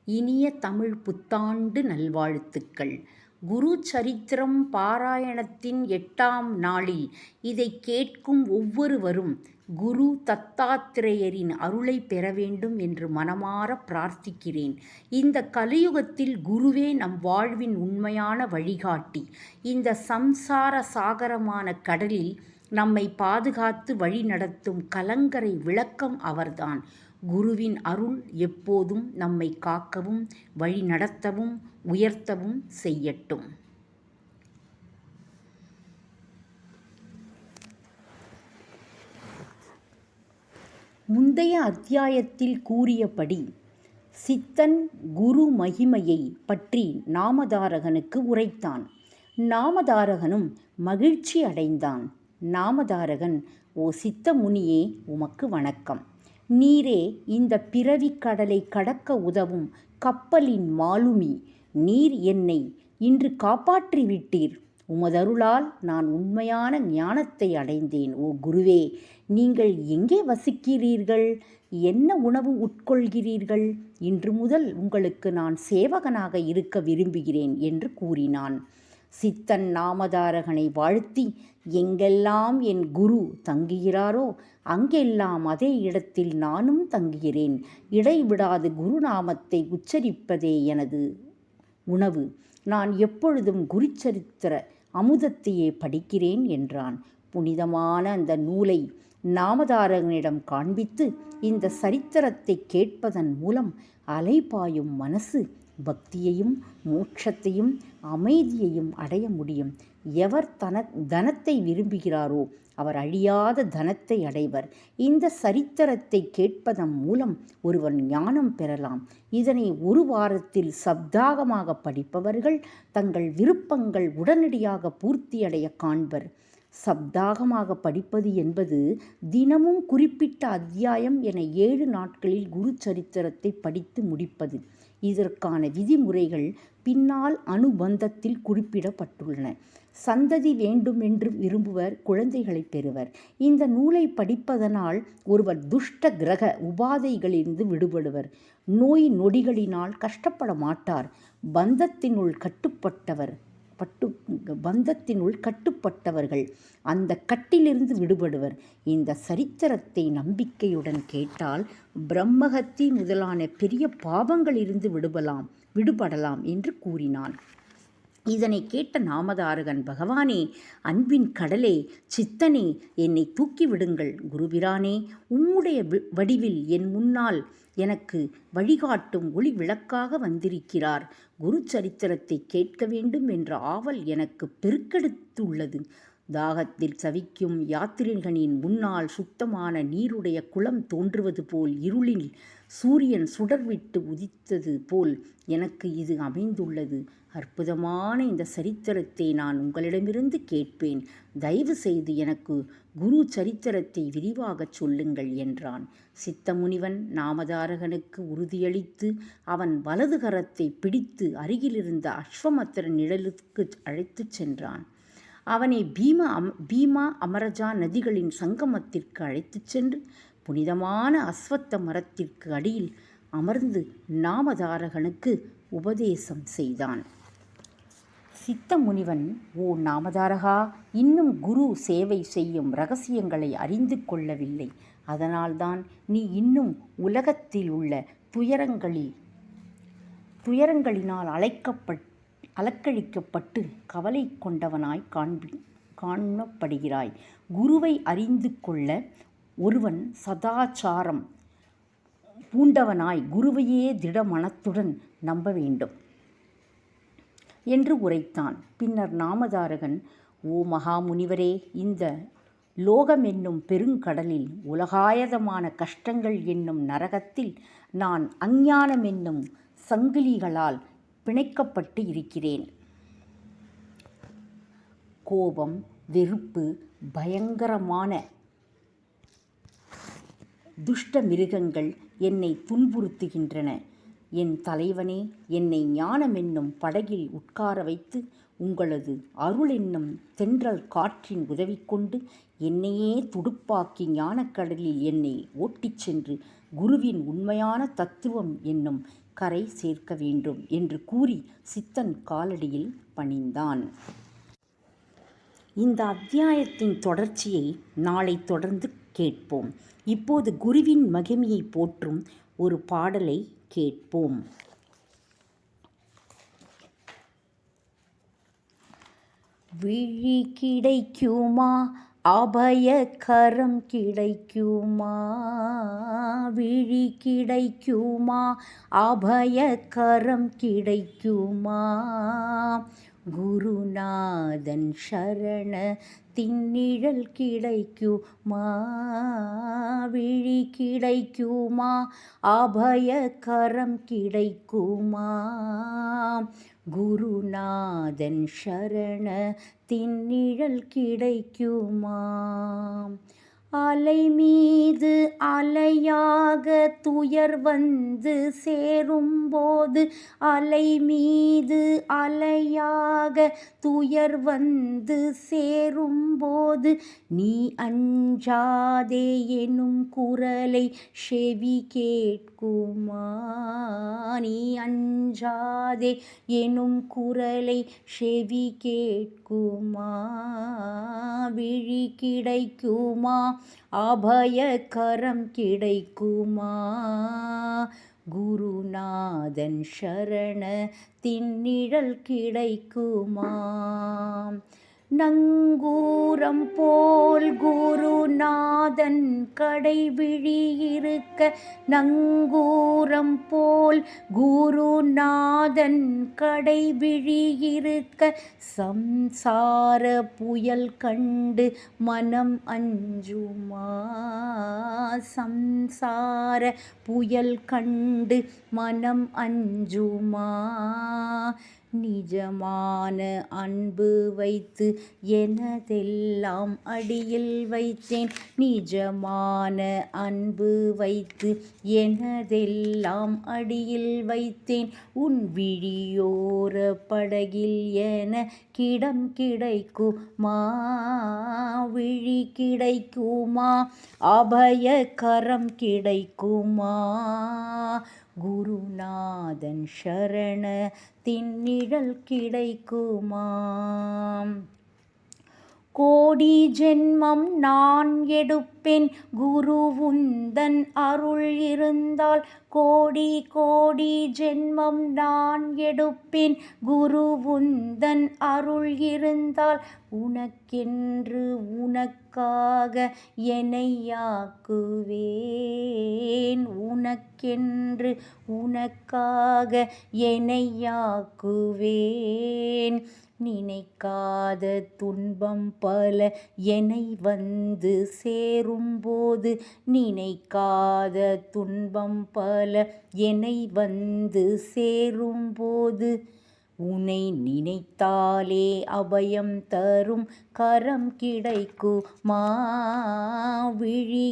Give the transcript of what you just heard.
இனிய தமிழ் புத்தாண்டு நல்வாழ்த்துக்கள். குரு சரித்திரம் பாராயணத்தின் 8ஆம் நாளில் இதை கேட்கும் ஒவ்வொருவரும் குரு தத்தாத்திரேயரின் அருளை பெற வேண்டும் என்று மனமார பிரார்த்திக்கிறேன். இந்த கலியுகத்தில் குருவே நம் வாழ்வின் உண்மையான வழிகாட்டி. இந்த சம்சார சாகரமான கடலில் நம்மை பாதுகாத்து வழிநடத்தும் கலங்கரை விளக்கம் அவர்தான். குருவின் அருள் எப்போதும் நம்மை காக்கவும் வழிநடத்தவும் உயர்த்தவும் செய்யட்டும். முந்தைய அத்தியாயத்தில் கூறியபடி சித்தன் குரு மகிமையை பற்றி நாமதாரகனுக்கு உரைத்தான். நாமதாரகனும் மகிழ்ச்சி அடைந்தான். நாமதாரகன், ஓ சித்த முனியே, உமக்கு வணக்கம். நீரே இந்த பிறவிக் கடலை கடக்க உதவும் கப்பலின் மாலுமி. நீர் என்னை இன்று காப்பாற்றிவிட்டீர். உமதருளால் நான் உண்மையான ஞானத்தை அடைந்தேன். ஓ குருவே, நீங்கள் எங்கே வசிக்கிறீர்கள்? என்ன உணவு உட்கொள்கிறீர்கள்? இன்று முதல் உங்களுக்கு நான் சேவகனாக இருக்க விரும்புகிறேன் என்று கூறினான். சித்தன் நாமதாரகனை வாழ்த்தி, எங்கெல்லாம் என் குரு தங்குகிறாரோ அங்கெல்லாம் அதே இடத்தில் நானும் தங்குகிறேன். இடைவிடாது குருநாமத்தை உச்சரிப்பதே எனது உணவு. நான் எப்பொழுதும் குருச்சரித்திர அமுதத்தையே படிக்கிறேன் என்றான். புனிதமான அந்த நூலை நாமதாரகனிடம் காண்பித்து, இந்த சரித்திரத்தை கேட்பதன் மூலம் அலைபாயும் மனசு பக்தியையும் மோட்சத்தையும் அமைதியையும் அடைய முடியும். எவர் தனத்தை விரும்புகிறாரோ அவர் அழியாத தனத்தை அடைவர். இந்த சரித்திரத்தை கேட்பதன் மூலம் ஒருவன் ஞானம் பெறலாம். இதனை ஒரு வாரத்தில் சப்தாகமாக படிப்பவர்கள் தங்கள் விருப்பங்கள் உடனடியாக பூர்த்தியடைய காண்பர். சப்தாகமாக படிப்பது என்பது தினமும் குறிப்பிட்ட அத்தியாயம் என 7 நாட்களில் குரு சரித்திரத்தை படித்து முடிப்பது. இதற்கான விதிமுறைகள் பின்னால் அனுபந்தத்தில் குறிப்பிடப்பட்டுள்ளன. சந்ததி வேண்டுமென்று விரும்புவர் குழந்தைகளை பெறுவர். இந்த நூலை படிப்பதனால் ஒருவர் துஷ்ட கிரக உபாதைகளிலிருந்து விடுபடுவர். நோய் நொடிகளினால் கஷ்டப்பட மாட்டார். பந்தத்தினுள் கட்டுப்பட்டவர்கள் அந்த கட்டிலிருந்து விடுபடுவர். இந்த சரித்திரத்தை நம்பிக்கையுடன் கேட்டால் பிரம்மஹத்தி முதலான பெரிய பாவங்களிலிருந்து விடுபடலாம் என்று கூறினான். இதனை கேட்ட நாமதாரகன், பகவானே, அன்பின் கடலே, சித்தனே, என்னை தூக்கிவிடுங்கள். குருபிரானே, உம்முடைய வடிவில் என் முன்னால் எனக்கு வழிகாட்டும் ஒளி விளக்காக வந்திருக்கிறார். குரு சரித்திரத்தை கேட்க வேண்டும் என்ற ஆவல் எனக்கு பெருக்கெடுத்துள்ளது. தாகத்தில் சவிக்கும் யாத்திரிகனின் முன்னால் சுத்தமான நீருடைய குளம் தோன்றுவது போல், இருளில் சூரியன் சுடர்விட்டு உதித்தது போல் எனக்கு இது அமைந்துள்ளது. அற்புதமான இந்த சரித்திரத்தை நான் உங்களிடமிருந்து கேட்பேன். தயவு செய்து எனக்கு குரு சரித்திரத்தை விரிவாகச் சொல்லுங்கள் என்றான். சித்தமுனிவன் நாமதாரகனுக்கு உறுதியளித்து அவன் வலது கரத்தை பிடித்து அருகிலிருந்த அஸ்வமத்திர நிழலுக்கு அழைத்துச் சென்றான். அவனை பீமா அமரஜா நதிகளின் சங்கமத்திற்கு அழைத்துச் சென்று புனிதமான அஸ்வத்த மரத்திற்கு அடியில் அமர்ந்து நாமதாரகனுக்கு உபதேசம் செய்தான். சித்த முனிவன், ஓ நாமதாரகா, இன்னும் குரு சேவை செய்யும் இரகசியங்களை அறிந்து கொள்ளவில்லை. அதனால்தான் நீ இன்னும் உலகத்தில் உள்ள துயரங்களினால் அலக்கழிக்கப்பட்டு கவலை கொண்டவனாய் காணப்படுகிறாய். குருவை அறிந்து கொள்ள ஒருவன் சதாச்சாரம் பூண்டவனாய் குருவையே திட மனத்துடன் நம்ப வேண்டும் என்று உரைத்தான். பின்னர் நாமதாரகன், ஓ மகாமுனிவரே, இந்த லோகம் என்னும் பெருங்கடலில் உலகாயதமான கஷ்டங்கள் என்னும் நரகத்தில் நான் அஞ்ஞானம் என்னும் சங்கிலிகளால் பிணைக்கப்பட்டு இருக்கிறேன். கோபம், வெறுப்பு, பயங்கரமான துஷ்ட மிருகங்கள் என்னை துன்புறுத்துகின்றன. என் தலைவனே, என்னை ஞானம் என்னும் படகில் உட்கார வைத்து உங்களது அருள் என்னும் தென்றல் காற்றின் உதவி கொண்டு என்னையே துடுப்பாக்கி ஞானக்கடலில் என்னை ஓட்டிச் சென்று குருவின் உண்மையான தத்துவம் என்னும் கரை சேர்க்க வேண்டும் என்று கூறி சித்தன் காலடியில் பணிந்தான். இந்த அத்தியாயத்தின் தொடர்ச்சியை நாளை தொடர்ந்து கேட்போம். இப்போது குருவின் மகிமையை போற்றும் ஒரு பாடலை கேட்போம். விழி கிடைக்குமா, அபயக்கரம் கிடைக்குமா, விழி கிடைக்குமா, அபயக்கரம் கிடைக்குமா, குருநாதன் சரண தின்னிழல் கிடைக்குமா, விழி கிடைக்குமா, அபயக்கரம் கிடைக்குமா, குருநாதன் சரண தின்னிழல் கிடைக்குமா. அலை மீது அலையாக துயர் வந்து சேரும்போது, அலை மீது அலையாக துயர் வந்து சேரும்போது, நீ அஞ்சாதே எனும் குரலை செவி கேட்குமா, நீ அஞ்சாதே எனும் குரலை செவி கேட்குமா, விழி கிடைக்குமா, அபயக்கரம் கிடைக்குமா, குருநாதன் சரண தின்னிழல் கிடைக்குமா. நங்கூரம் போல் குருநாதன் கடைவிழி இருக்க, நங்கூரம் போல் குருநாதன் கடைவிழி இருக்க, சம்சார புயல் கண்டு மனம் அஞ்சுமா, சம்சார புயல் கண்டு மனம் அஞ்சுமா, நிஜமான அன்பு வைத்து எனதெல்லாம் அடியில் வைத்தேன், நிஜமான அன்பு வைத்து எனதெல்லாம் அடியில் வைத்தேன், உன் விழியோர படகில் என கிடம் கிடைக்குமா, விழி கிடைக்குமா, அபயக்கரம் கிடைக்குமா, குருநாதன் சரண தின்னிழல் கிடைக்குமா. கோடி ஜென்மம் நான் எடுப்பேன் குரு உந்தன் அருள் இருந்தால், கோடி கோடி ஜென்மம் நான் எடுப்பேன் குரு உந்தன் அருள் இருந்தால், உனக்கென்று உனக்காக என்னையாக்குவேன், உனக்கென்று உனக்காக என்னையாக்குவேன், நினைக்காத துன்பம் பல என்னை வந்து சேரும்போது, நினைக்காத துன்பம் பல என்னை வந்து சேரும்போது, உன்னை நினைத்தாலே அபயம் தரும் கரம் கிடைக்குமா, விழி